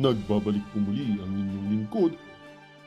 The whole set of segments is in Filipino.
Nagbabalik po muli ang inyong lingkod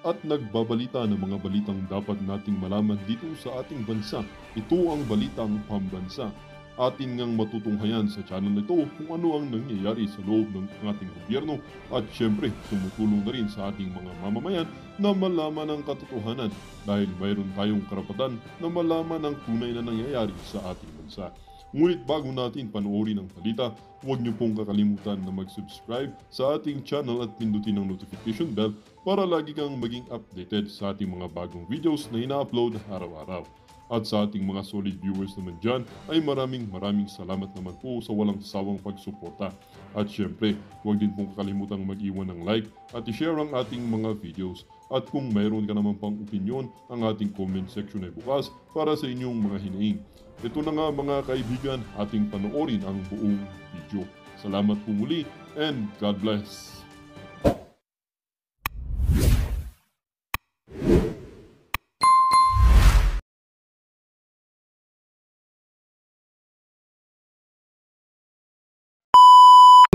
at nagbabalita ng mga balitang dapat nating malaman dito sa ating bansa. Ito ang Balitang Pambansa. Atin ngang matutunghayan sa channel na ito kung ano ang nangyayari sa loob ng ating gobyerno at syempre tumutulong na rin sa ating mga mamamayan na malaman ang katotohanan dahil mayroon tayong karapatan na malaman ang tunay na nangyayari sa ating bansa. Ngunit bago natin panoorin ang balita, huwag niyo pong kakalimutan na mag-subscribe sa ating channel at pindutin ang notification bell para lagi kang maging updated sa ating mga bagong videos na ina-upload araw-araw. At sa ating mga solid viewers naman dyan ay maraming salamat naman po sa walang sawang pagsuporta. At syempre, huwag din pong kakalimutan mag-iwan ng like at i-share ang ating mga videos. At kung mayroon ka naman pang opinion, ang ating comment section ay bukas para sa inyong mga hinaing. Ito na nga mga kaibigan, ating panoorin ang buong video. Salamat po muli and God bless!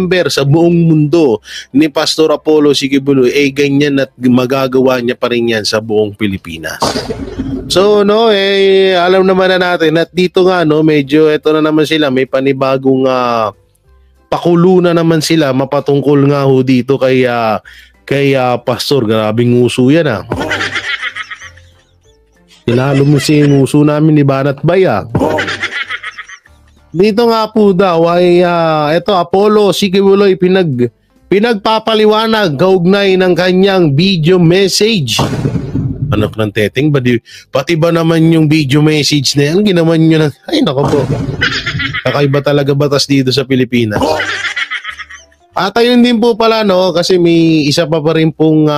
Sa buong mundo ni Pastor Apollo Kibuloy ay ganyan at magagawa niya pa rin yan sa buong Pilipinas. So alam naman na natin at dito nga medyo ito na naman sila, may panibagong pakulo na naman sila mapatungkol nga ho dito kay Pastor. Grabing uso yan Tinalo mo si uso namin ni Banat Baya. Dito nga po daw ay ito Apollo Kibuloy pinagpapaliwanag kaugnay ng kanyang video message. Anak ng teteng, pati ba naman yung video message na yan, ginawan nyo ng, ay nako po. Kakaiba talaga batas dito sa Pilipinas. At ayun din po pala kasi may isa pa rin pong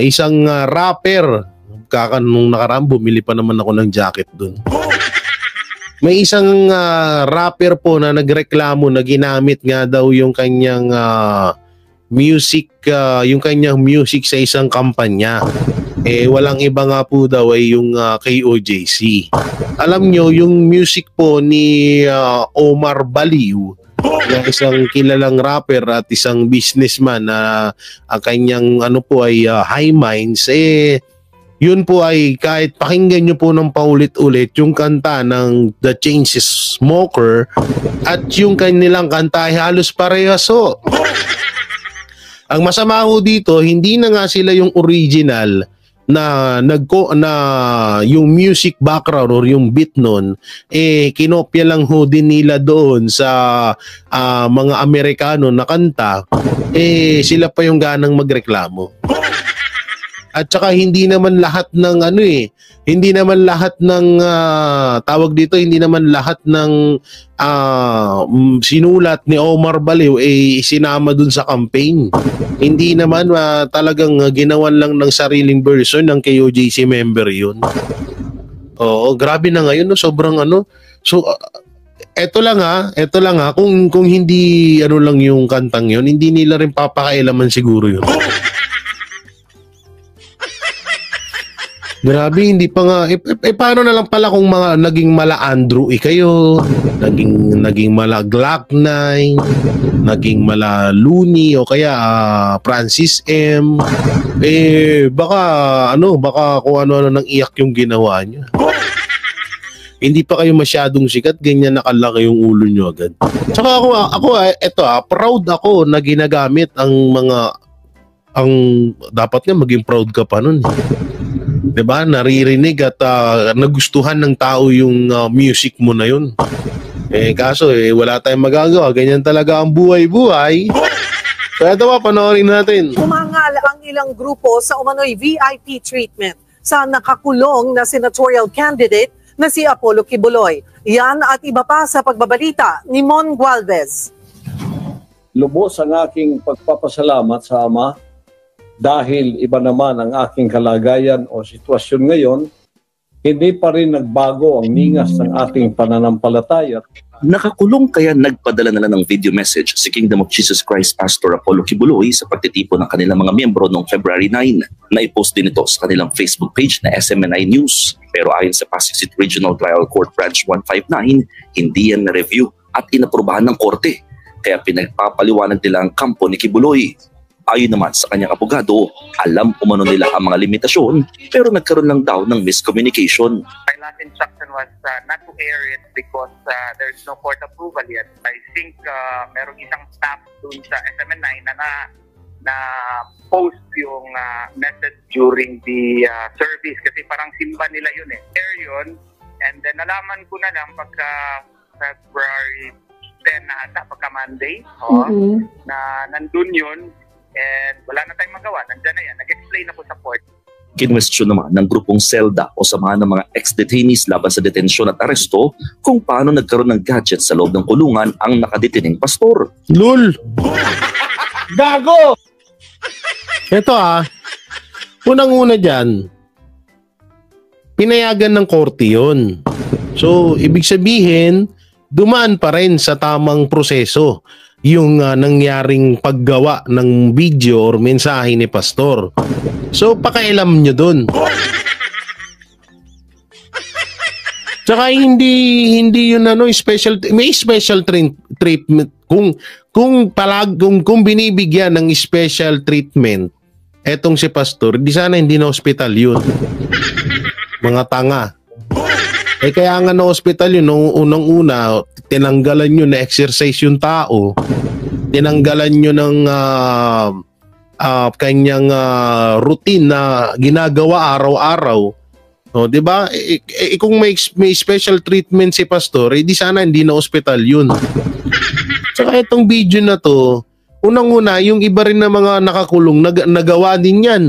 isang rapper. Nung nakaraan, bumili pa naman ako ng jacket dun. May isang rapper po na nagreklamo na ginamit nga daw yung kanyang music sa isang kampanya. Walang iba nga po daw ay yung KOJC. Alam nyo, yung music po ni Omar Baliw, yung isang kilalang rapper at isang businessman na ang kanyang ay High Minds, yun po ay kahit pakinggan nyo po ng paulit-ulit yung kanta ng The Chainsmokers at yung kanilang kanta ay halos parehas Ang masama ho dito, hindi na nga sila yung original na yung music background or yung beat nun, kinopya lang ho din nila doon sa mga Amerikano na kanta, sila pa yung ganang magreklamo. At saka hindi naman lahat ng hindi naman lahat ng sinulat ni Omar Baliw sinama dun sa campaign. Hindi naman talagang ginawan lang ng sariling version ng KOJC member yun. Oo, grabe na ngayon, sobrang So eto lang kung hindi lang yung kantang yun, hindi nila rin papakailaman siguro yun. Grabe, hindi pa nga. Paano na lang pala kung mga naging mala Andrew kayo, naging mala Glock 9, naging mala Looney o kaya Francis M. Baka kung ano nang iyak yung ginawa niya. Hindi pa kayo masyadong sikat, ganyan nakalaki yung ulo nyo agad. Tsaka proud ako na ginagamit ang dapat nga maging proud ka pa nun. Diba? Naririnig at nagustuhan ng tao yung music mo na yun. Kaso wala tayong magagawa. Ganyan talaga ang buhay-buhay. So ito panoorin natin. Umangal ang ilang grupo sa umano'y VIP treatment sa nakakulong na senatorial candidate na si Apollo Kibuloy. Yan at iba pa sa pagbabalita ni Mon Gualvez. Lubos ang aking pagpapasalamat sa Ama dahil iba naman ang aking kalagayan o sitwasyon ngayon, hindi pa rin nagbago ang ningas ng ating pananampalataya. Nakakulong kaya nagpadala na lang ng video message si Kingdom of Jesus Christ Pastor Apollo Kibuloy sa pagtitipon ng kanilang mga miyembro noong February 9. Naipost din ito sa kanilang Facebook page na SMNI News. Pero ayon sa Pasig City Regional Trial Court Branch 159, hindi yan na-review at inaprubahan ng korte. kaya pinagpapaliwanag nila ang kampo ni Kibuloy. Ayon naman sa kanyang abogado, alam umano nila ang mga limitasyon pero nagkaroon lang daw ng miscommunication. My last instruction was not to air it because there's no court approval yet. I think merong isang staff dun sa SMNI na post yung message during the service kasi parang simba nila yun eh. Air yun, and then nalaman ko na lang pagka February 10 na ata, pagka Monday, na nandun yun, and wala na tayong magawa, nandyan na yan. Nag-explain ako sa court. Kinwestiyon naman ng grupong SELDA o samahan ng mga ex-detainees laban sa detensyon at aresto kung paano nagkaroon ng gadget sa loob ng kulungan ang nakadetining pastor. Lul! Gago! Ito unang-una dyan, pinayagan ng korte yun. So, ibig sabihin, dumaan pa rin sa tamang proseso yung nangyaring paggawa ng video or mensahe ni pastor. So, pakialam nyo dun. Tsaka hindi yun special, may special treatment kung binibigyan ng special treatment etong si pastor, di sana hindi na hospital yun. Mga tanga. Kaya nga na hospital yun, nung unang-una, tinanggalan nyo na exercise yung tao, tinanggalan nyo ng kanyang routine na ginagawa araw-araw. O, di ba? Kung may special treatment si pastor, di sana hindi na hospital yun. Saka itong video na to, unang-una, yung iba rin na mga nakakulong, nagawa din yan.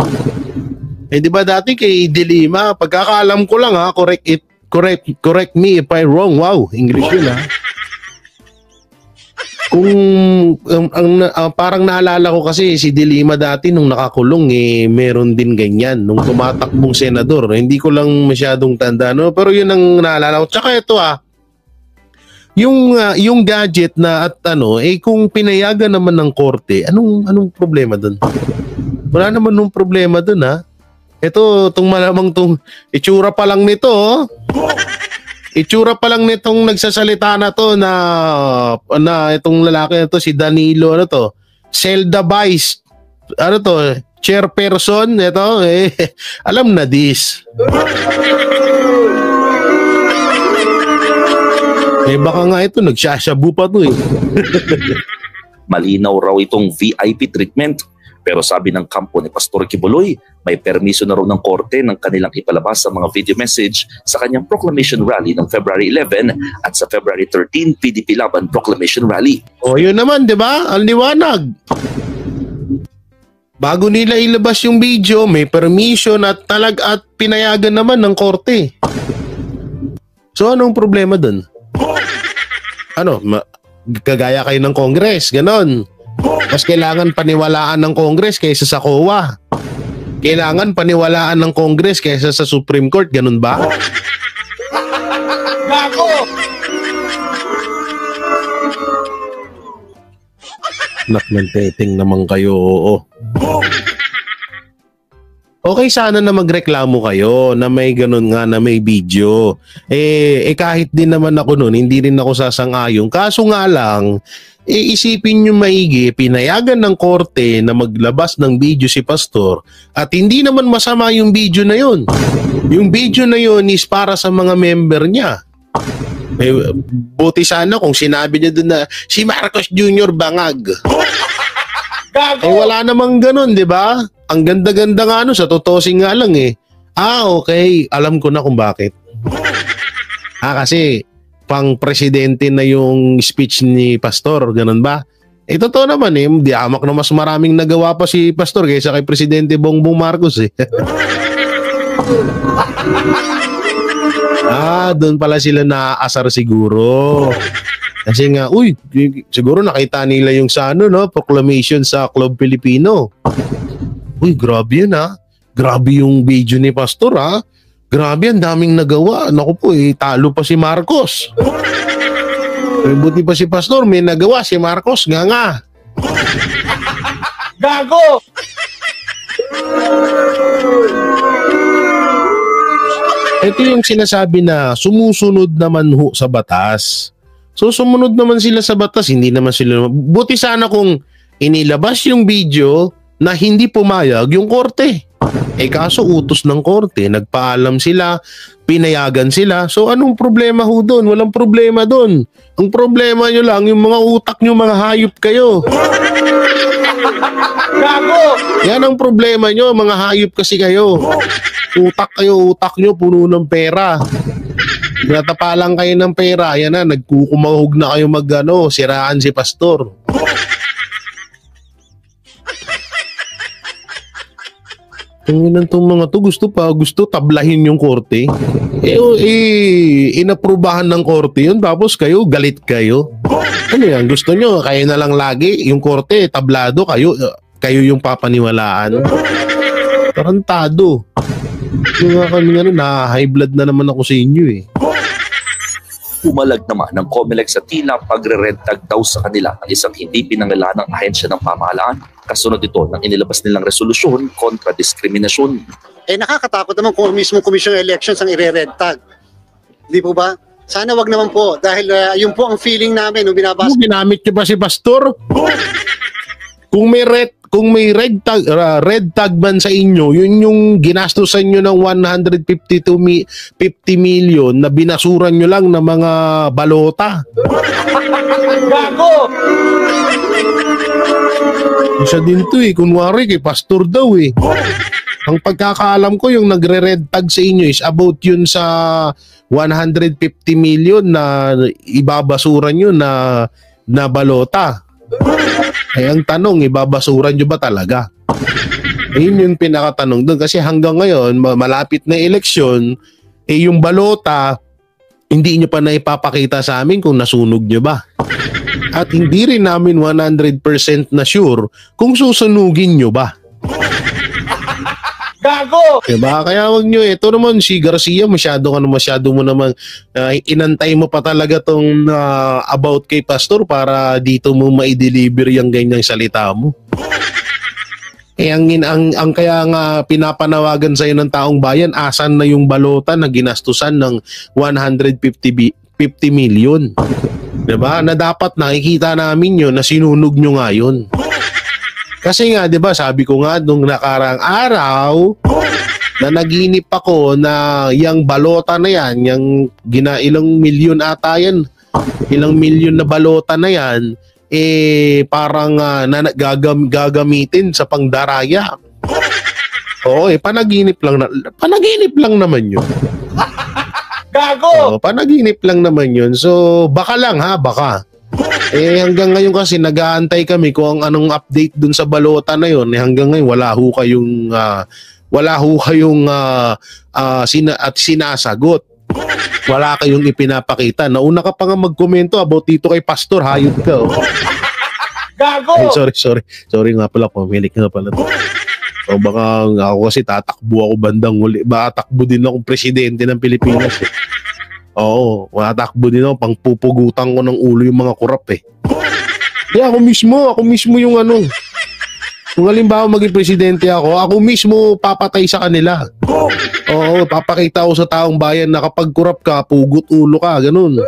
Di ba dati kay Dilima, pagkakaalam ko lang correct me if I'm wrong. Wow, English yun Kung parang naalala ko kasi si Dilima dati nung nakakulong meron din ganyan nung tumatakbong senador. Hindi ko lang masyadong tanda pero yun ang naalala ko. Tsaka ito yung gadget na at kung pinayagan naman ng korte, anong problema doon? Wala naman nung problema doon Ito, malamang itsura pa lang nito, itsura pa lang nitong nagsasalita na to na itong lalaki na to, si Danilo, Zelda Vice, chairperson, alam na this. Baka nga ito, nagsashabu pa to Malinaw raw itong VIP treatment. Pero sabi ng kampo ni Pastor Kibuloy, may permiso na raw ng korte ng kanilang ipalabas sa mga video message sa kanyang proclamation rally ng February 11 at sa February 13 PDP Laban Proclamation Rally. O yun naman, di ba? Ang liwanag. Bago nila ilabas yung video, may permission at pinayagan naman ng korte. So anong problema dun? Kagaya kayo ng Congress, ganon. Mas kailangan paniwalaan ng Congress kaysa sa COA. Kailangan paniwalaan ng Congress kaysa sa Supreme Court, ganun ba? Gago! Nakmanteteng naman kayo, oo. Okay sana na magreklamo kayo na may ganun nga na may video. Kahit din naman ako noon, hindi rin ako sasang-ayon. Kaso nga lang, isipin nyo maigi, pinayagan ng korte na maglabas ng video si pastor at hindi naman masama yung video na yun. Yung video na yun is para sa mga member niya. Buti sana kung sinabi niya doon na si Marcos Jr. bangag. Wala namang ganun, di ba? Ang ganda-ganda nga sa totosin nga lang okay, alam ko na kung bakit. Kasi pang presidente na yung speech ni pastor, ganun ba? Totoo naman di amak na mas maraming nagawa pa si pastor kaysa kay Presidente Bongbong Marcos doon pala sila naaasar siguro. Kasi nga, siguro nakita nila yung proclamation sa Club Filipino. Grabe yun Grabe yung video ni pastor Grabe, ang daming nagawa. Naku po, talo pa si Marcos. Buti pa si pastor, may nagawa. Si Marcos, nga. Gago! Ito yung sinasabi na sumusunod naman sa batas. So sumunod naman sila sa batas, hindi naman sila. Buti sana kung inilabas yung video na hindi pumayag yung korte. Kaso utos ng korte, nagpaalam sila, pinayagan sila. So anong problema ho doon? Walang problema doon. Ang problema nyo lang, yung mga utak nyo, mga hayop kayo. Gago! Yan ang problema nyo, mga hayop kasi kayo. Utak nyo, puno ng pera. Natapalang kayo ng pera, yan na, nagkukumahog na kayo siraan si pastor. Itong mga to, gusto tablahin yung korte. Inaprubahan ng korte yun, tapos kayo, galit kayo. Ano yan, gusto nyo, kayo na lang lagi, yung korte, tablado, kayo yung papaniwalaan. Tarantado. Na-high blood na naman ako sa inyo eh. Pumalag naman ng COMELEC sa tila pagre-red tag daw sa kanila ng isang hindi pinangalanang ahensya ng pamahalaan. Kasunod ito ng inilabas nilang resolusyon kontra diskriminasyon. Nakakatakot naman kung mismo Commission on Elections ang ire-red tag. Di po ba? Sana wag naman po dahil yun po ang feeling namin nung binabasa. Ginamit nyo ba si pastor? Kung may red tag man sa inyo, yun yung ginastusan nyo ng 150 million na binasuran nyo lang ng mga balota. Gago! Isa din to kunwari kay pastor daw Ang pagkakaalam ko yung nagre-red tag sa inyo is about yun sa 150 million na ibabasuran nyo na balota. Ang tanong, ibabasuran nyo ba talaga? Yun yung pinakatanong doon. Kasi hanggang ngayon, malapit na eleksyon, yung balota, hindi nyo pa na ipapakita sa amin kung nasunog nyo ba. At hindi rin namin 100% na sure kung susunugin nyo ba. Gago! Diba? Kaya wag nyo, ito naman si Garcia, masyado mo naman, inantay mo pa talaga tong about kay pastor para dito mo ma-deliver yung ganyang salita mo. Ang kaya nga pinapanawagan sa'yo ng taong bayan, asan na yung balota na ginastusan ng 150 million? Diba? Na dapat nakikita namin yun na sinunog nyo nga yun. Kasi nga, 'di ba, sabi ko nga nung nakarang araw na naginip ako na yung balota na yan, yung ilang milyon ata yan, ilang milyon na balota na yan, parang gagamitin sa pangdaraya. Oo, panaginip lang naman yun. Gago! Panaginip lang naman yun. So, baka lang baka. Hanggang ngayon kasi nag-aantay kami kung anong update dun sa balota na yun. Hanggang ngayon wala ho kayong sinasagot. Wala kayong ipinapakita. Nauna ka pa nga magkomento about dito kay pastor, hayop ka. Gago! Ay, sorry nga pala, pumilik nga pala. O baka ako kasi tatakbo ako bandang uli. Baka takbo din akong presidente ng Pilipinas Oo, matakbo din ako, pangpupugutan ko ng ulo yung mga kurap ako mismo yung kung halimbawa maging presidente ako mismo papatay sa kanila. Oo, papakita ko sa taong bayan na kapag kurap ka, pugot ulo ka, ganun.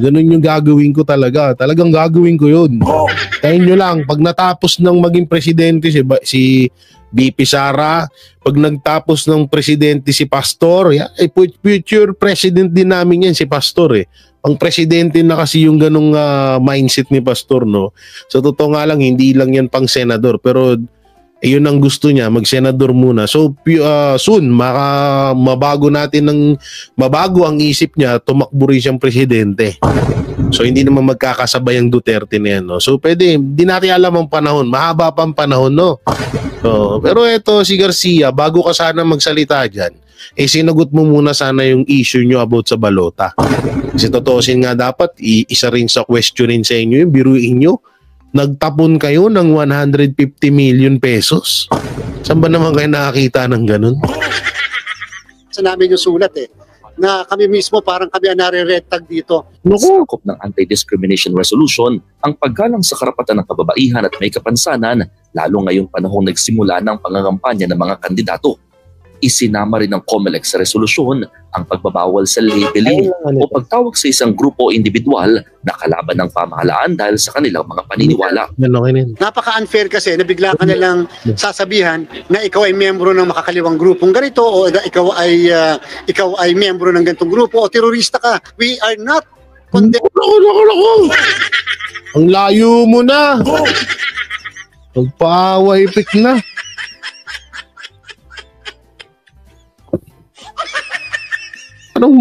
Ganun yung gagawin ko talaga. Talagang gagawin ko yun. Tayin nyo lang, pag natapos ng maging presidente si BP Sara, pag nagtapos ng presidente si Pastor, future president din namin yan si Pastor Ang presidente na kasi yung ganung mindset ni Pastor, no? So totoo nga lang, hindi lang yan pang senador, pero yun ang gusto niya, mag-senador muna. So soon, mabago ang isip niya, tumakbo rin siyang presidente. So hindi naman magkakasabay ang Duterte na yan, no? So pwede, hindi natin alam ang panahon, mahaba pang panahon, no? So, pero eto si Garcia, bago ka sana magsalita dyan, sinagot mo muna sana yung issue nyo about sa balota. Kasi totoosin nga dapat, isa rin sa questionin sa inyo, yung biruin nyo, nagtapon kayo ng 150 million pesos. Saan ba naman kayo nakakita ng ganun? Sa namin yung sulat na kami mismo parang kami ang nare-red tag dito. Sakop ng anti-discrimination resolution ang paggalang sa karapatan ng kababaihan at may kapansanan, lalo ngayong panahong nagsimula ng pangangampanya ng mga kandidato. Isinama rin ng COMELEC sa resolusyon ang pagbabawal sa labeling o pagtawag sa isang grupo o individual na kalaban ng pamahalaan dahil sa kanilang mga paniniwala. Napaka-unfair kasi na bigla ka nalang sasabihan na ikaw ay miyembro ng makakaliwang grupong ganito o ikaw ay miyembro ng ganitong grupo o terorista ka. We are not condemning. Ang layo mo na. Magpaaway pik na. Anong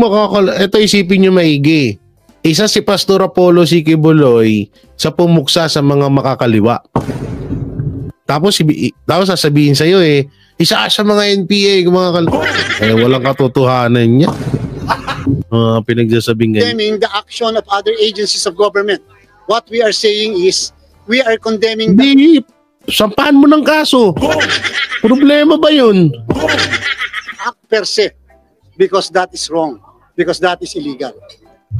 ito isipin nyo maigi. Isa si Pastor Apollo Kibuloy sa pumuksa sa mga makakaliwa. Tapos sasabihin sa'yo isa sa mga NPA, walang katotohanan niya. Pinagsasabing ganyan. Condemning the action of other agencies of government. What we are saying is, we are condemning the sampahan mo ng kaso. Problema ba yun? Act per se. Because that is wrong. Because that is illegal.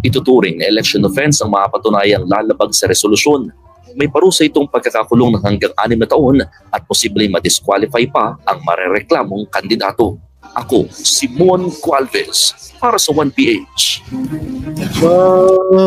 Ituturing na election offense ang mapatunayang lalabag sa resolusyon. May parusa itong pagkakakulong ng hanggang 6 na taon at posibleng ma-disqualify pa ang marereklamong kandidato. Ako, Simon Gualvez, para sa 1PH.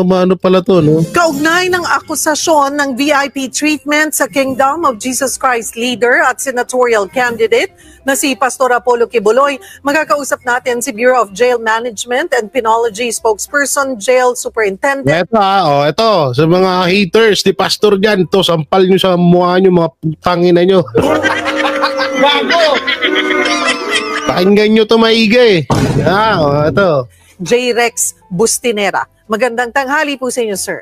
Ano pala to, no? Kaugnay ng akusasyon ng VIP treatment sa Kingdom of Jesus Christ leader at senatorial candidate na si Pastor Apollo Kibuloy, magkakausap natin si Bureau of Jail Management and Penology spokesperson, Jail Superintendent. Ito, sa mga haters ni Pastor dyan, to sampal nyo sa mukha nyo, mga putangin na nyo. Bago! Pakinggan nyo to maigi. Ito. J. Rex Bustinera. Magandang tanghali po sa inyo, sir.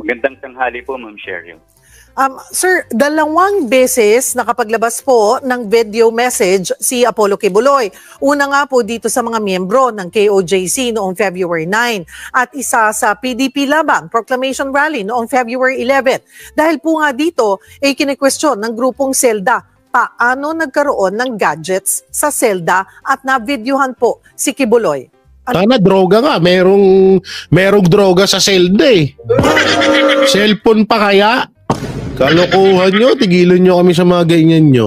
Magandang tanghali po, Ma'am Cheryl. Sir, 2 beses nakapaglabas po ng video message si Apollo Kibuloy. Una nga po dito sa mga miyembro ng KOJC noong February 9 at isa sa PDP Labang Proclamation Rally noong February 11. Dahil po nga dito ay kine-question ng grupong Selda paano nagkaroon ng gadgets sa Selda at na-videohan po si Kibuloy. Sana droga nga, merong droga sa Selda Cellphone pa kaya? Kalokohan nyo, tigilan nyo kami sa mga ganyan nyo.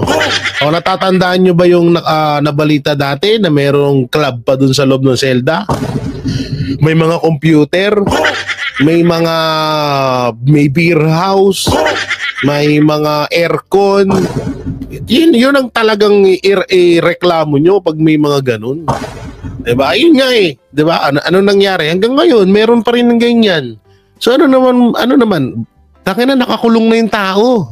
O natatandaan nyo ba yung nabalita dati na merong club pa dun sa loob ng Selda? May mga computer, may beer house, may mga aircon. Yun ang talagang reklamo nyo pag may mga ganun. Diba? Ayun nga Diba? Ano nangyari? Hanggang ngayon, meron pa rin ng ganyan. So ano naman, takina nakakulong na yung tao.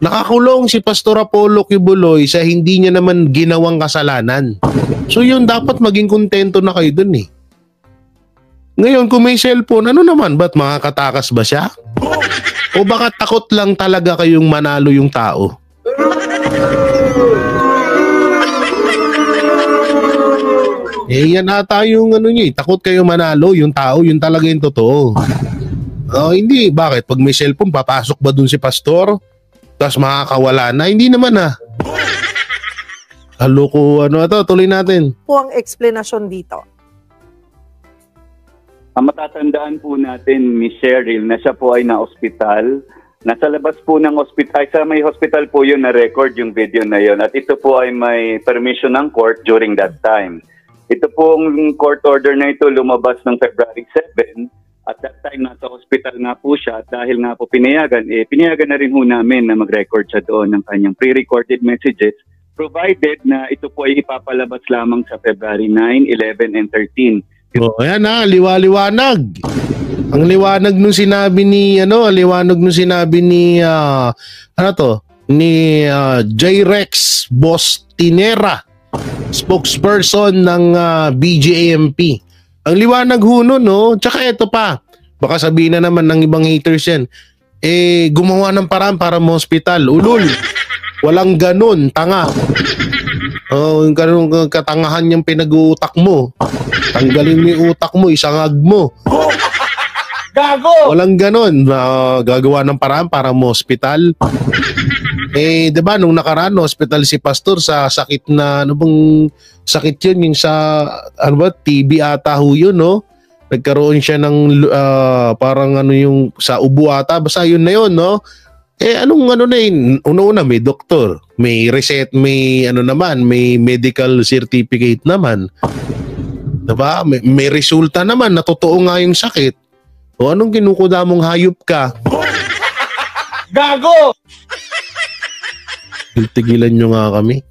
Nakakulong si Pastor Apollo Kibuloy sa hindi niya naman ginawang kasalanan. So yun, dapat maging kontento na kayo dun Ngayon, kung may cellphone, ano naman? Ba't makakatakas ba siya? O baka takot lang talaga kayong manalo yung tao? Yan ata yung takot kayo manalo yung tao, yun talaga yung totoo. Hindi, bakit? Pag may cellphone, papasok ba dun si Pastor? Tapos makakawala na? Hindi naman Haloko, tuloy natin. Po ang explanation dito. Ang matatandaan po natin, Miss Cheryl, na siya po ay na-ospital. Nasa labas po ng ospital, sa may hospital po yun na-record yung video na yun. At ito po ay may permission ng court during that time. Ito pong court order na ito lumabas ng February 7. At that time, nasa hospital nga po siya. At dahil nga po pinayagan na rin ho namin na mag-record siya doon ng kanyang pre-recorded messages, provided na ito po ay ipapalabas lamang sa February 9, 11, and 13. Ayan liwanag. Ang liwanag nung sinabi ni J. Rex Bustinera, spokesperson ng BJAMP. Ang liwanag nun, tsaka ito pa. Baka sabihin na naman ng ibang haters yan. Gumawa ng paraan para mo hospital. Ulul. Walang ganun, tanga. Yung katangahan yung pinag-uutak mo. Tanggalin mo yung utak mo, isangag mo. Gago! Walang ganun. Gagawa ng paraan para mo hospital. Diba, nung nakaraan, hospital si Pastor sa sakit na, sakit yun, yung sa, TB ata ho yun, no? Nagkaroon siya ng, parang yung, sa ubo ata, basta yun na yun, no? Anong ano na yun? Una-una may doktor, may may may medical certificate naman. Diba? May resulta naman na totoo nga yung sakit. O anong kinukuda mong hayop ka? Gago! Tigilan nyo nga kami.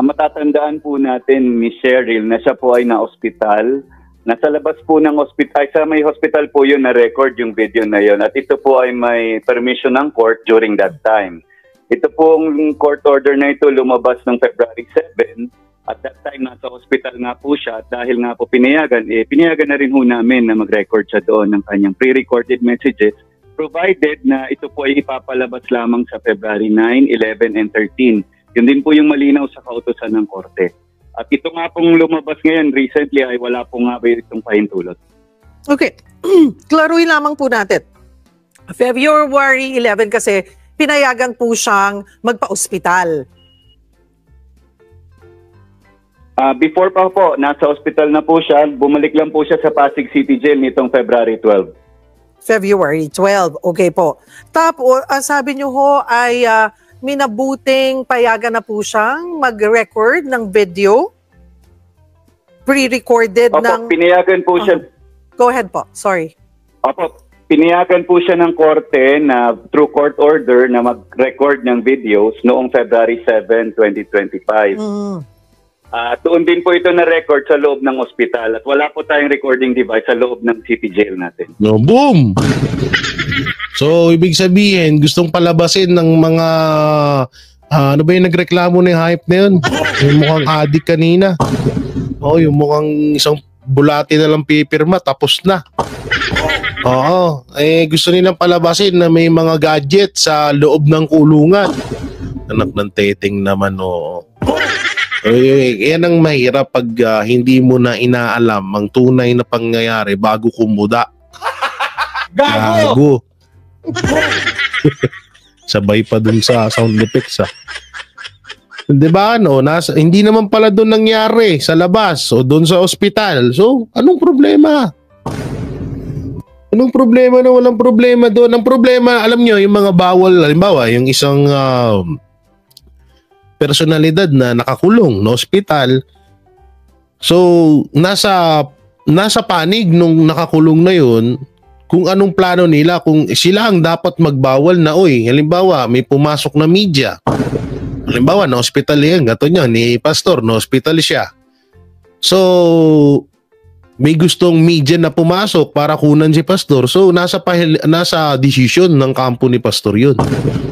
Ang matatandaan po natin, Miss Cheryl, na siya po ay na-ospital. Nasa labas po ng ospital, sa may hospital po yun na-record yung video na yun. At ito po ay may permission ng court during that time. Ito pong court order na ito lumabas ng February 7. At that time, nasa hospital nga po siya. At dahil nga po pinayagan na rin ho namin na mag-record siya doon ng kanyang pre-recorded messages, provided na ito po ay ipapalabas lamang sa February 9, 11, and 13. Yun din po yung malinaw sa kautusan ng korte. At ito nga pong lumabas ngayon recently ay wala po nga ba itong pahintulot. Okay. Klaruhin lamang po natin. February 11 kasi pinayagan po siyang magpa-ospital. Before pa po, nasa ospital na po siya. Bumalik lang po siya sa Pasig City Jail nitong February 12. February 12. Okay po. Tapos, sabi niyo ho ay minabuting payagan na po siyang mag-record ng video? Pre-recorded Opo, ng... pinayagan po siya. Go ahead po. Sorry. Opo, pinayagan po siya ng korte na through court order na mag-record ng videos noong February 7, 2025. Doon din po ito na-record sa loob ng ospital at wala po tayong recording device sa loob ng city jail natin. No, boom! So, ibig sabihin, gustong palabasin ng mga, ano ba yung nagreklamo ng hype na yun? Yung mukhang adik kanina. Yung mukhang isang bulati na lang pipirma, tapos na. Oo, gusto nilang palabasin na may mga gadget sa loob ng kulungan. Anak ng teteng naman, oo. Yan ang mahirap pag hindi mo na inaalam ang tunay na pangyayari bago kumuda. Gago! Sabay pa dun sa sound effects, 'di ba? Hindi naman pala doon nangyari sa labas o doon sa ospital. So, anong problema? Anong problema na walang problema doon? Ang problema, alam nyo, yung mga bawal, halimbawa, yung isang personalidad na nakakulong na ospital. So, nasa panig nung nakakulong na yun, kung anong plano nila, kung sila ang dapat magbawal na, halimbawa, may pumasok na media. Halimbawa, na hospital yan, gato niya, ni Pastor, na hospital siya. So, may gustong media na pumasok para kunan si Pastor. So, nasa decision ng kampo ni Pastor yun,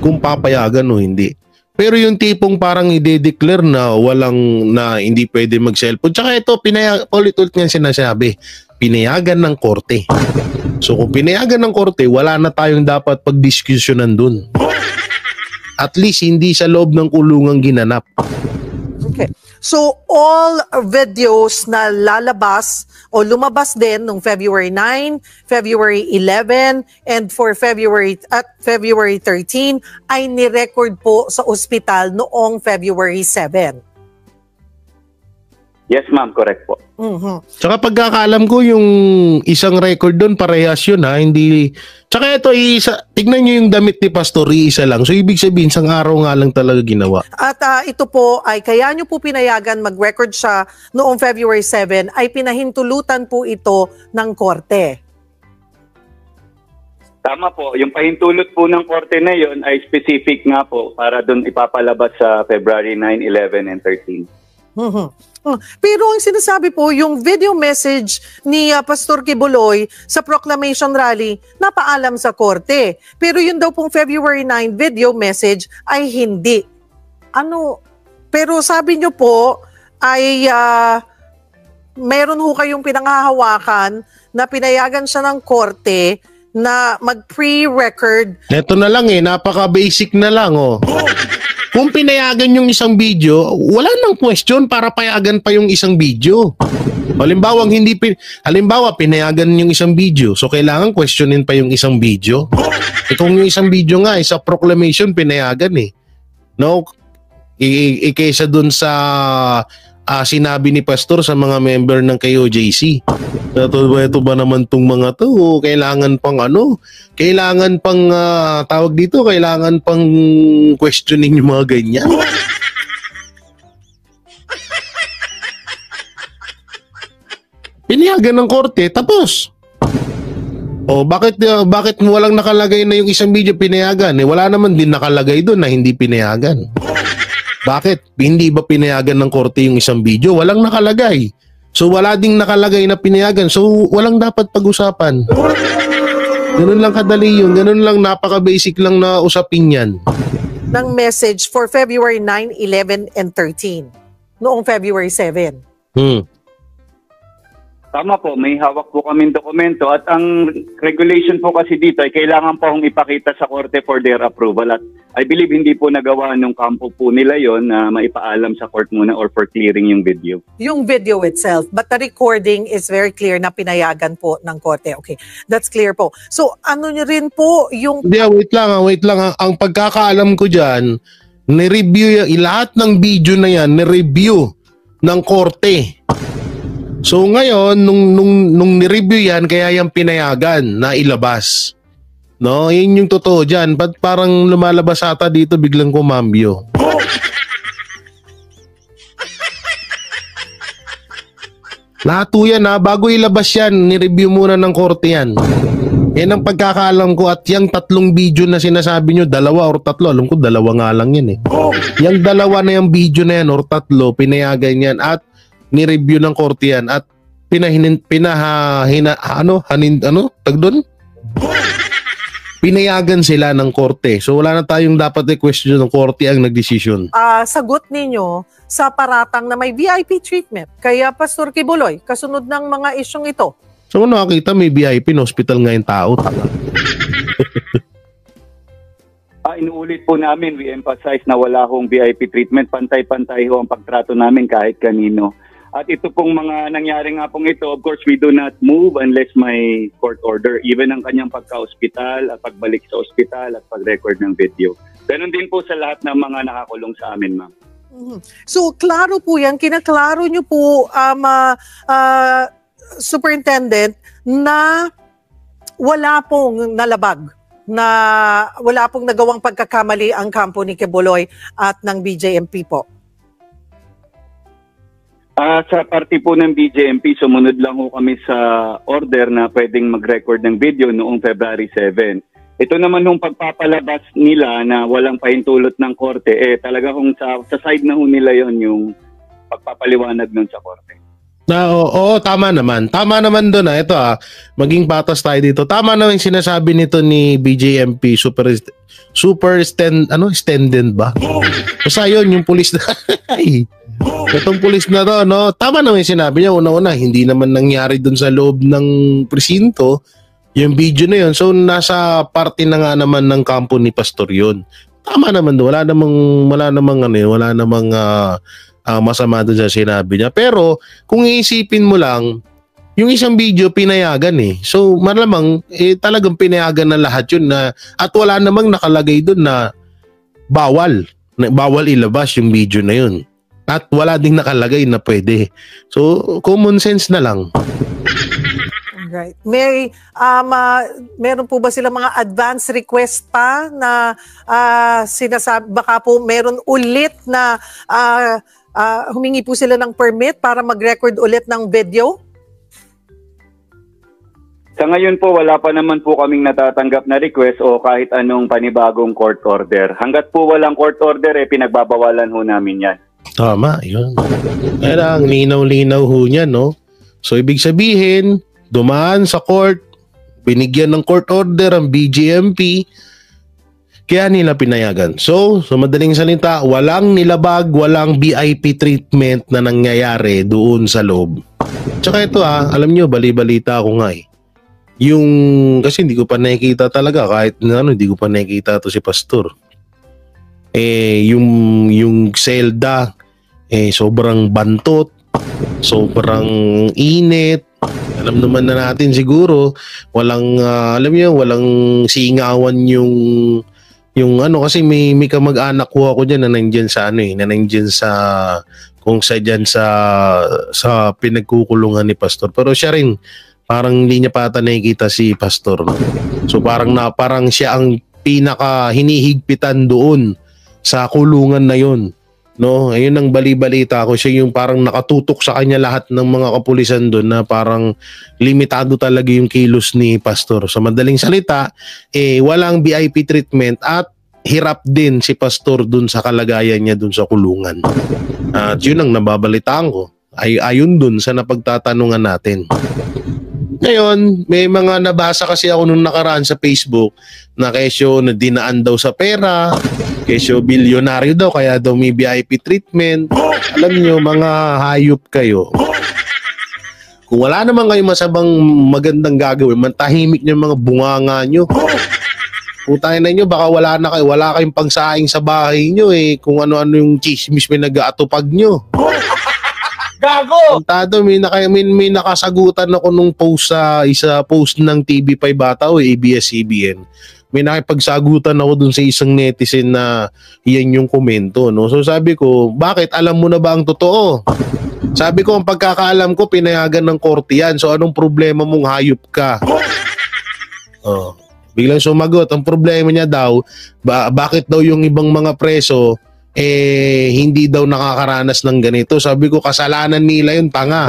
kung papayagan o hindi. Pero yung tipong parang i-declare na hindi pwede mag-cellphone. Tsaka ito, ulit-ulit nga sinasabi, pinayagan ng korte. So kung pinayagan ng korte, wala na tayong dapat pagdiskusyonan dun. At least hindi sa loob ng kulungang ginanap. Okay. So all videos na lalabas o lumabas din nung February 9, February 11, and for February 13 ay ni-record po sa ospital noong February 7. Yes, ma'am. Correct po. Tsaka pagkakaalam ko yung isang record doon parehas yun hindi. Tsaka ito tignan nyo yung damit ni Pastor, isa lang. So ibig sabihin isang araw nga lang talaga ginawa. At ito po ay kaya nyo po pinayagan mag-record siya noong February 7 ay pinahintulutan po ito ng korte. Tama po. Yung pahintulot po ng korte na yun ay specific nga po para doon ipapalabas sa February 9, 11, and 13. Pero ang sinasabi po, yung video message ni Pastor Kibuloy sa proclamation rally, napaalam sa korte. Pero yun daw pong February 9 video message ay hindi. Pero sabi nyo po ay meron ho kayong pinanghahawakan na pinayagan siya ng korte na mag-pre-record. Ito na lang napaka-basic na lang Kung pinayagan yung isang video, wala nang question para payagan pa yung isang video. Halimbawa, pinayagan yung isang video, so kailangan questionin pa yung isang video. Kung yung isang video nga, sa proclamation, pinayagan No? Kaysa dun sa sinabi ni Pastor sa mga member ng KOJC. Ito ba naman tong mga to? Kailangan pang ano? Kailangan pang tawag dito, kailangan pang questioning yung mga ganyan. Pinayagan ng korte, tapos. O bakit walang nakalagay na yung isang video pinayagan? Wala naman din nakalagay doon na hindi pinayagan. Bakit? Hindi ba pinayagan ng korte yung isang video? Walang nakalagay. So wala ding nakalagay na pinayagan. So walang dapat pag-usapan. Ganun lang kadali yun. Ganun lang, napaka-basic lang na usapin yan. Ng message for February 9, 11, and 13 noong February 7. Tama po, may hawak po kaming dokumento at ang regulation po kasi dito ay kailangan po hong ipakita sa korte for their approval at I believe hindi po nagawa nung kampo po nila yon na maipaalam sa court muna or for clearing yung video. Yung video itself, but the recording is very clear na pinayagan po ng korte. Okay, that's clear po. So ano nyo rin po yung... Hindi, wait lang. Ang pagkakaalam ko dyan, ni-review lahat ng video na yan, ni-review ng korte. So ngayon, nung ni-review yan, kaya yung pinayagan na ilabas. No, yun yung totoo dyan. Ba't parang lumalabas ata dito biglang kumambyo? Lahat yan ha, bago ilabas yan, ni-review muna ng korte yan. Yan ang pagkakaalam ko at yung 3 video na sinasabi nyo, 2 or 3, alam ko 2 nga lang yan eh. Yung 2 na yung video na yan or 3, pinayagan yan at ni-review ng korte yan at pinayagan sila ng korte. So wala na tayong dapat i-question ng korte ang nagdesisyon. Sagot ninyo sa paratang na may VIP treatment. Kaya Pastor Kibuloy, kasunod ng mga isyong ito. So kung nakakita may VIP na hospital ngayon tao. Inuulit po namin, we emphasize na wala hong VIP treatment. Pantay-pantay ho ang pagtrato namin kahit kanino. At ito pong mga nangyari nga pong ito, of course, we do not move unless may court order. Even ang kanyang pagka-hospital at pagbalik sa hospital at pag-record ng video. Ganon din po sa lahat ng mga nakakulong sa amin, ma'am. So, klaro po yan. Kinaklaro nyo po, Superintendent, na wala pong nalabag, na wala pong nagawang pagkakamali ang kampo ni Kibuloy at ng BJMP po. Sa party po ng BJMP, sumunod lang ho kami sa order na pwedeng mag-record ng video noong February 7. Ito naman nung pagpapalabas nila na walang pahintulot ng korte, talaga kung sa side na ho nila yon yung pagpapaliwanag nun sa korte. Oo, tama naman. Tama naman doon ito maging patas tayo dito. Tama naman yung sinasabi nito ni BJMP, extended ba? Basta yun, yung pulis na itong pulis na to, no? Tama naman yung sinabi niya, una-una, hindi naman nangyari doon sa loob ng presinto yung video na yun. So nasa parte na nga naman ng kampo ni Pastor yun. Tama naman doon, wala namang masama doon sa sinabi niya. Pero kung iisipin mo lang, yung isang video pinayagan eh. So malamang talagang pinayagan na lahat yun na, at wala namang nakalagay doon na bawal ilabas yung video na yun. At wala ding nakalagay na pwede. So common sense na lang. Right. Meron po ba sila mga advance request pa na sinasabi, baka po meron ulit na humingi po sila ng permit para mag-record ulit ng video? Sa ngayon po, wala pa naman po kaming natatanggap na request o kahit anong panibagong court order. Hanggat po walang court order, pinagbabawalan ho namin yan. Tama, yun. Kaya ang linaw-linaw ho niyan, no? So, ibig sabihin, dumaan sa court, binigyan ng court order ang BJMP, kaya nila pinayagan. So, sa madaling salita, walang nilabag, walang VIP treatment na nangyayari doon sa loob. Tsaka ito alam nyo, bali-balita ako nga kasi hindi ko pa nakikita talaga, kahit hindi ko pa nakikita to si Pastor. Yung selda sobrang bantot, sobrang init. Alam naman na natin siguro walang walang singawan yung kasi may kamag-anak ko ako diyan na nandiyan sa kung sa dyan sa pinagkukulungan ni Pastor. Pero siya rin, parang hindi niya pa ata nakikita si Pastor. No? So parang siya ang pinaka hinihigpitan doon sa kulungan na yun. No, ayun ang bali-balita ko, siya yung parang nakatutok sa kanya lahat ng mga kapulisan doon na parang limitado talaga yung kilos ni Pastor. Sa madaling salita, walang VIP treatment at hirap din si Pastor doon sa kalagayan niya doon sa kulungan. At yun ang nababalitaan ko. Ayun doon sa napagtatanungan natin. Ngayon, may mga nabasa kasi ako nung nakaraan sa Facebook na kesyo na dinaan daw sa pera, kesyo bilyonaryo daw kaya daw may VIP treatment. Alam nyo, mga hayop kayo. Kung wala naman kayo masabang magandang gagawin, mantahimik nyo mga bunganga nyo. Putangin na nyo, baka wala kayong pangsaing sa bahay nyo kung ano-ano yung chismis may nag-aatupag nyo. Gago! Kontado, may nakasagutan ako nung post sa isa post ng TV5 bata o ABS-CBN. May nakipagsagutan ako dun sa isang netizen na yan yung komento. No? So sabi ko, bakit? Alam mo na ba ang totoo? Sabi ko, ang pagkakaalam ko, pinayagan ng korte yan. So anong problema mong hayop ka? Biglang sumagot. Ang problema niya daw, bakit daw yung ibang mga preso hindi daw nakakaranas ng ganito. Sabi ko, kasalanan nila yun, tanga.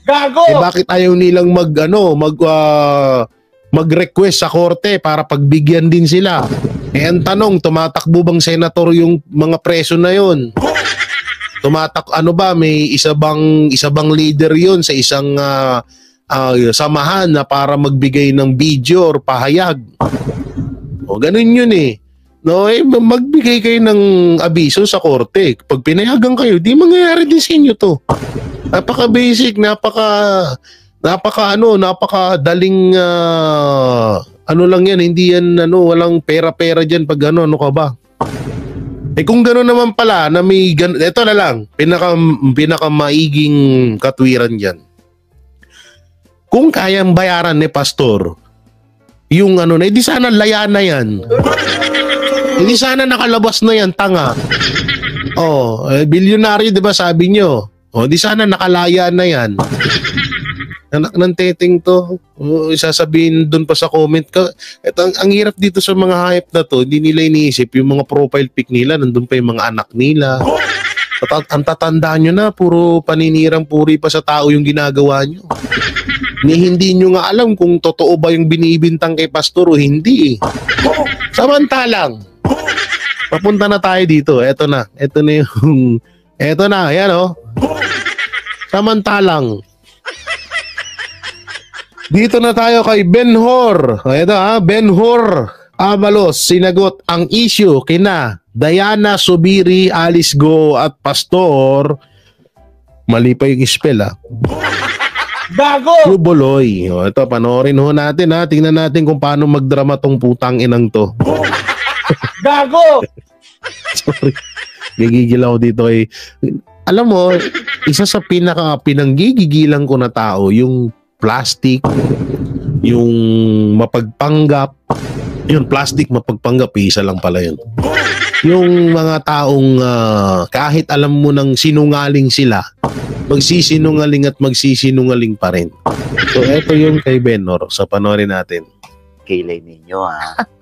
Gago! Bakit ayaw nilang mag-request sa korte para pagbigyan din sila? Ang tanong, tumatakbo bang senator yung mga preso na yun? May isa bang leader yun sa isang samahan na para magbigay ng video or pahayag? O ganun yun No, magbigay kayo ng abiso sa korte. Pag pinayagan kayo, di mangyayari din sa inyo to. Napaka-basic, napakadaling lang yan, hindi yan walang pera-pera diyan pag ano ka ba? Kung gano'n naman pala na may ito na lang, pinaka maiging katwiran diyan. Kung kayang bayaran ni Pastor yung di sana laya na yan. Hindi sana nakalabas na yan, tanga. Bilyonaryo, di ba sabi nyo? Di sana nakalaya na yan. Anak ng teteng to. Sasabihin dun pa sa comment ka. Ang hirap dito sa mga hype na to, hindi nila iniisip yung mga profile pic nila, nandun pa yung mga anak nila. Ang tatandaan nyo na, puro paninirang puri pa sa tao yung ginagawa nyo. Hindi nyo nga alam kung totoo ba yung binibintang kay Pastor o hindi. Samantalang, papunta na tayo dito. Eto na yung yan Samantalang, dito na tayo kay Ben-Hur. Ben-Hur Abalos, sinagot ang issue kina Diana Subiri, Alice Go at Pastor. Mali pa yung spell Gago! Buloy. Ito, panoorin natin Tingnan natin kung paano magdrama tong putang inang to. Gago! Sorry. Gigigil ako dito alam mo, isa sa pinanggigigilan ko na tao, yung plastic, yung mapagpanggap. Yung plastic mapagpanggap, isa lang pala yun. Yung mga taong kahit alam mo nang sinungaling sila, magsisinungaling at magsisinungaling pa rin. So, eto yung kay Ben-Hur. Sa panoorin natin. Kilay ninyo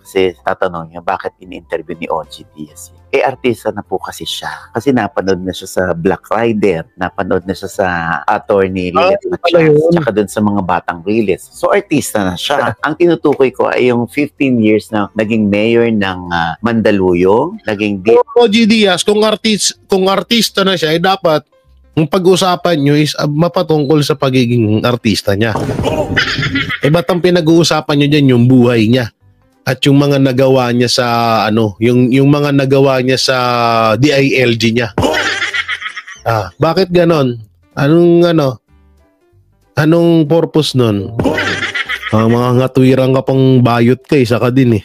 Kasi tatanong niya, bakit in-interview ni OG Diaz? Artista na po kasi siya. Kasi napanood na siya sa Black Rider, napanood na siya sa Attorney Lilith Matias, tsaka dun sa mga batang release. So, artista na siya. Ang tinutukoy ko ay yung 15 years na naging mayor ng Mandaluyong, naging OG Diaz, kung artista na siya, dapat ang pag-usapan nyo is mapatungkol sa pagiging artista niya. Ba't ang pinag-uusapan nyo dyan yung buhay niya? At yung mga nagawa niya sa yung mga nagawa niya sa DILG niya. Bakit ganon? Anong purpose nun? Mga ngatwirang ka pang bayot ka, isa ka din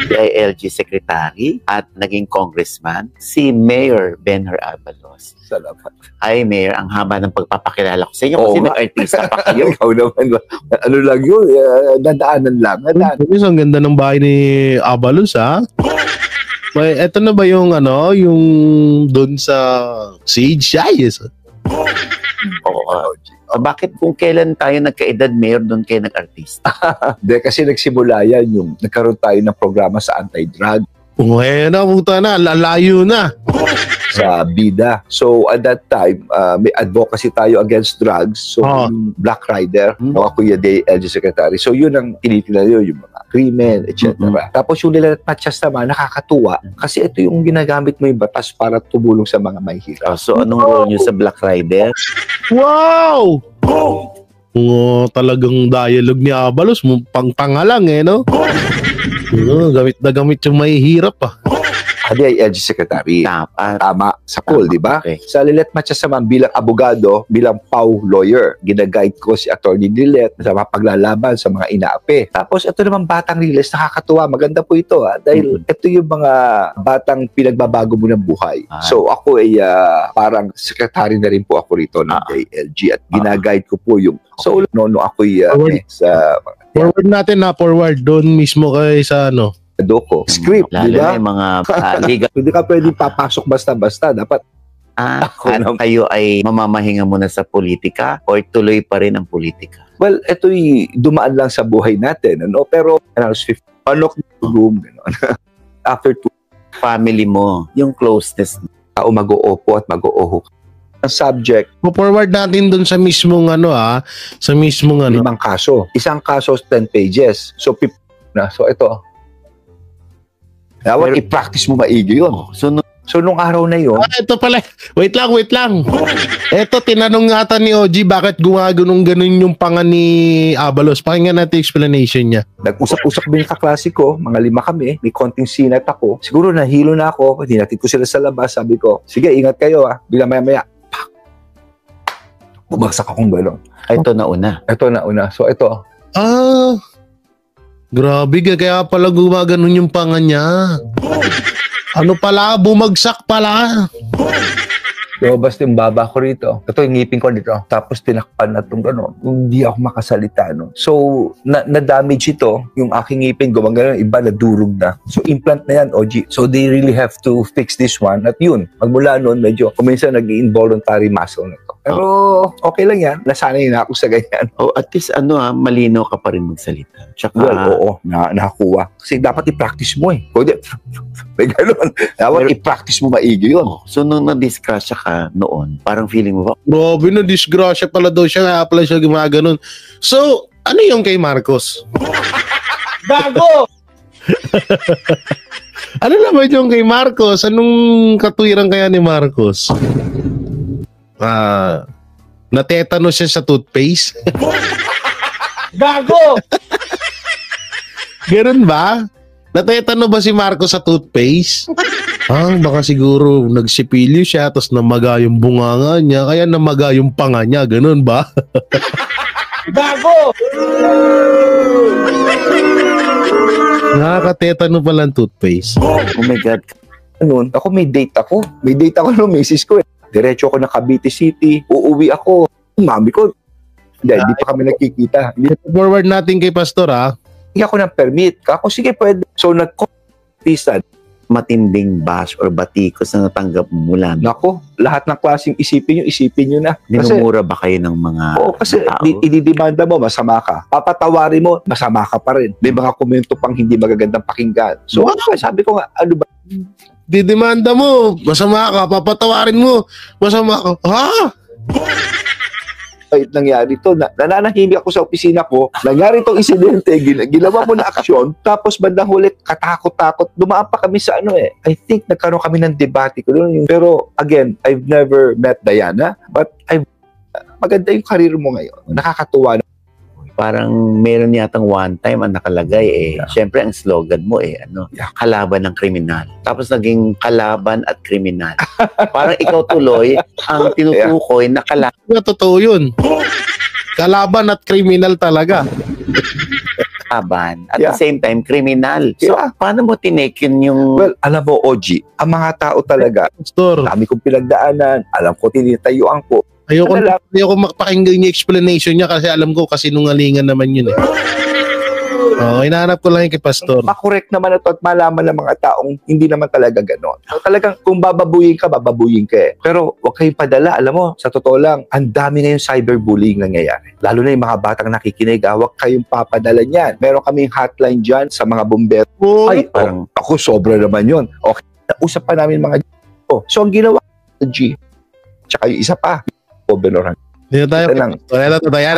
DILG secretary at naging congressman, si Mayor Ben-Hur Abalos. Salamat. Ay, Mayor, ang haba ng pagpapakilala ko sa inyo kasi nag-artista pa kayo. Ikaw naman, ano lang yun, dadaanan lang. Ang ganda ng bahay ni Abalos, May, eto na ba yung ano, yung doon sa Sage? Yes. Oo. O bakit kung kailan tayo nagkaedad, mayor, doon kayo nag-artista? Hindi, kasi nagsimula yan yung nagkaroon tayo ng programa sa anti-drug Na, puta na, lalayo na. sa bida. So at that time, may advocacy tayo against drugs. So yung Black Rider, mga Kuya Day, LG Secretary. So yun ang tinitingnan yun, yung mga krimen, etc. Tapos yung Lilat Matias naman, nakakatuwa kasi ito yung ginagamit mo yung batas para tumulong sa mga may hirap. So anong role nyo sa Black Rider? Wow! Talagang dialogue ni Abalos, pang-pangalang no? Gamit na gamit yung may hirap Adi ay LG Secretary. Tama. Sa pool, di ba? Okay. Sa Lilet Matias naman, bilang abogado, bilang PAW lawyer, ginaguide ko si Attorney Lilet sa mga paglalaban sa mga inaapi. Tapos ito naman Batang Riles, nakakatuwa. Maganda po ito dahil ito yung mga batang pinagbabago mo ng buhay. So ako ay parang secretary na rin po ako rito ng LG at ginaguide ko po yung so no ako'y sa forward natin forward doon mismo kay sa ano doko script, lalo di ba? na yung mga legal. Hindi ka pwedeng papasok basta-basta. Dapat At kayo ay mamamahinga muna sa politika o tuloy pa rin ang politika? well, ito'y dumaan lang sa buhay natin. Pero when I was 15, unlock the room. After 2 family mo, yung closeness. tao mag-oopo at mag-ooho. Ang subject, forward natin doon sa mismong sa mismong 5 kaso. Isang kaso 10 pages. So, so ito. Dapat i-practice mo maigi yun. So, nung araw na yun, ito pala. Wait lang. Ito, tinanong nga ata ni OG bakit gumaganong-ganon yung panga ni Abalos. Pakinggan natin explanation niya. nag-usap-usap kami sa klase ko, mga 5 kami, may konting sinat ako. Siguro nahilo na ako, hinatid ko sila sa labas, sabi ko, sige, ingat kayo bilang maya-maya. Bumagsak akong balon. Ito na una. So, ito. Grabe, kaya pala gumaganon yung panga niya. Ano pala, bumagsak pala. Lumabas yung baba ko rito. Ito yung ngipin ko dito. Tapos tinakpan na itong gano'n. Hindi ako makasalita. So, na-damage ito. Yung aking ngipin, gumagano, iba nadurog na. So, implant na yan, OG. So, they really have to fix this one. At yun, magmula noon, medyo, kuminsan nag-involuntary muscle na ito. Pero, okay lang yan. Nasanay na ako sa ganyan. At least, malinaw ka pa rin magsalita. Tsaka, oo, nakakuha. Kasi dapat i-practice mo Pwede, may gano'n. Dapat i-practice mo maigi yun. So, nung na-disgrasya ka noon, parang feeling mo ba? Grabe na, disgrasya pala daw siya. Kaya pala siya gumaganon. So, ano yung kay Marcos? Gago! Ano naman yung kay Marcos? Anong katwiran kaya ni Marcos? Natetano siya sa toothpaste? Gago! Ganun ba? Natetano ba si Marcos sa toothpaste? Baka siguro nagsipilyo siya tapos namaga yung bunganga niya kaya namaga yung panga niya. Ganun ba? Gago! Nakakatetano pala ang toothpaste. Oh my God. Noon, ako may date ako. May date ako ng misis ko Diretso ako na Cavite City. Uuwi ako. Mami ko, hindi pa kami nakikita. Forward natin kay Pastor Hindi ako ng permit. Ako, sige, pwede. So, nag-pisan. Matinding bash or batikos na natanggap mula. Nako, lahat ng klaseng isipin nyo na. Dinumura ba kayo ng mga kasi tao? ididimanda mo, masama ka. Papatawarin mo, masama ka pa rin. May mga komento pang hindi magagandang pakinggan. So, sabi ko nga, ano ba? Didemanda mo, masama ka, papatawarin mo, masama ka. Nangyari ito, nananahimik ako sa opisina ko, nangyari itong insidente, ginawa mo na aksyon, tapos bandang huli, katakot-takot, dumaan pa kami sa I think nagkaroon kami ng debate ko doon. Pero again, I've never met Diana, but maganda yung karir mo ngayon. Nakakatuwa. Parang meron yatang one time ang nakalagay syempre ang slogan mo kalaban ng kriminal. Tapos naging kalaban at kriminal. Parang ikaw tuloy ang tinutukoy na kalaban. Totoo yun. Kalaban at kriminal talaga. At the same time, kriminal. So, paano mo tinake yun yung... Well, alam mo, OG, ang mga tao talaga, dami kong pinagdaanan, alam ko, tinitayuan ko. Ayoko makapakinggan yung explanation niya kasi alam ko kasi nungalingan naman yun Hinahanap ko lang yung kay Pastor. Makorek naman ito at malaman ng mga taong hindi naman talaga ganon. So, talagang kung bababuyin ka eh. Pero huwag kayong padala. Alam mo, sa totoo lang, ang dami ngayon cyberbullying nangyayari. Lalo na yung mga batang nakikinig, huwag kayong papadala niyan. Meron kaming hotline dyan sa mga bumbero. Ay, parang ako sobra naman yun. Okay, nausap pa namin mga So, ang ginawa G, tsaka yung isa pa, Gobernador Dito tayo.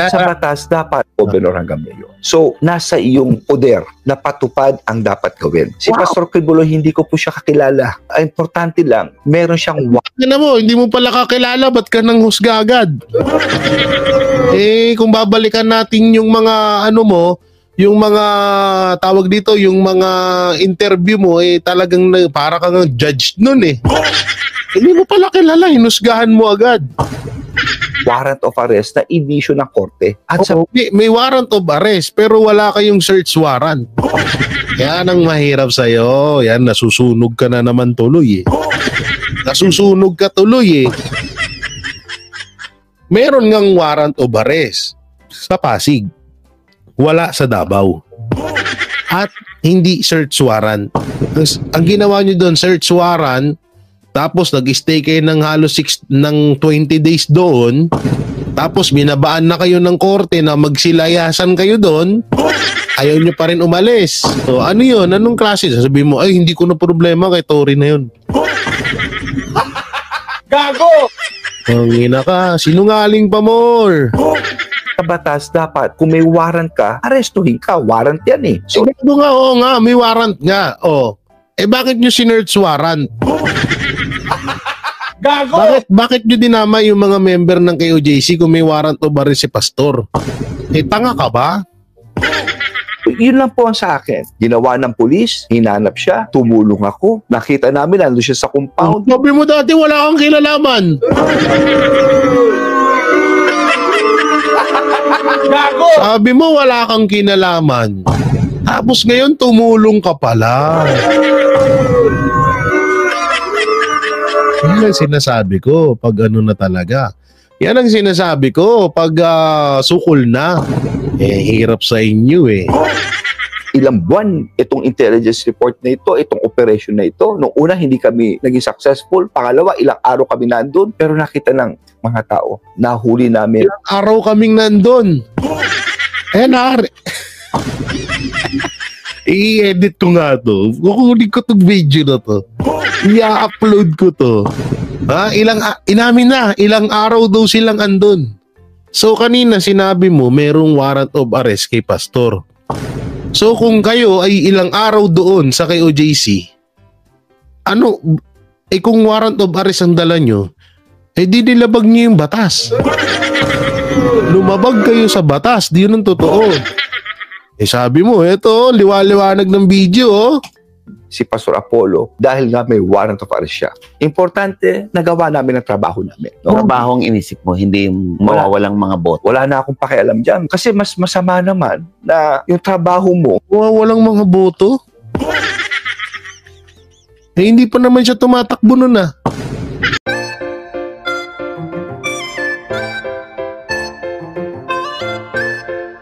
sa batas, dapat Gobernador hanggang mayor. So, nasa iyong poder na patupad ang dapat gawin. Si Pastor Kibuloy, hindi ko po siya kakilala. Ang importante lang, meron siyang Hindi mo pala kakilala, ba't ka nang husga agad? Kung babalikan natin yung mga yung mga tawag dito, yung mga interview mo, talagang para kang judge nun Hindi mo pala kilala, hinusgahan mo agad. warrant of arrest na i-issue ng korte. At may warrant of arrest pero wala kayong search warrant. Yan ang mahirap sa'yo. Yan, nasusunog ka na naman tuloy Nasusunog ka tuloy Meron ngang warrant of arrest sa Pasig. Wala sa Davao. At hindi search warrant. Ang ginawa nyo doon, search warrant, tapos nag-stay kayo ng halos 20 days doon, tapos binabaan na kayo ng korte na magsilayasan kayo doon, ayaw nyo pa rin umalis. So ano yun? Anong klase? Sasabihin mo, ay hindi ko na problema kay Tory na yun. Gago! Ang ina ka, sinungaling pa more. Sa batas, dapat kung may warrant ka, arestuhin ka. Warrant yan So, oo nga, may warrant nga. Bakit nyo sinearch warrant? Gago! Bakit nyo dinama yung mga member ng KOJC kung may warrant of arrest si Pastor? Tanga ka ba? Yun lang po ang sa akin. Ginawa ng pulis, hinanap siya, tumulong ako, nakita namin, nandun siya sa compound. Sabi mo dati wala kang kilalaman. Gago! Sabi mo wala kang kinalaman. Tapos ngayon tumulong ka pala. Yan ang sinasabi ko pag ano na talaga. Yan ang sinasabi ko pag sukol na. Hirap sa inyo Ilang buwan itong intelligence report na ito, itong operation na ito. Noong una, hindi kami naging successful. Pangalawa, ilang araw kami nandun. Pero nakita ng mga tao, nahuli namin. Ilang araw kaming nandun. I-edit ko nga to. Kukunin ko itong video na to. I-upload ko to. Inamin na, ilang araw daw silang andun. So kanina sinabi mo merong warrant of arrest kay Pastor. So kung kayo ay ilang araw doon sa KOJC, kung warrant of arrest ang dala nyo, di nilabag nyo yung batas. Lumabag kayo sa batas, di yun ang totoo. Sabi mo, eto, liwaliwanag ng video, Si Pastor Apollo, dahil nga may warrant of arrest siya. Importante, nagawa namin ang trabaho namin. Trabahong inisip mo, hindi mawawalang mga bot. Wala na akong pakialam dyan. Kasi mas masama naman na yung trabaho mo. Walang mga boto? Hindi pa naman siya tumatakbo nun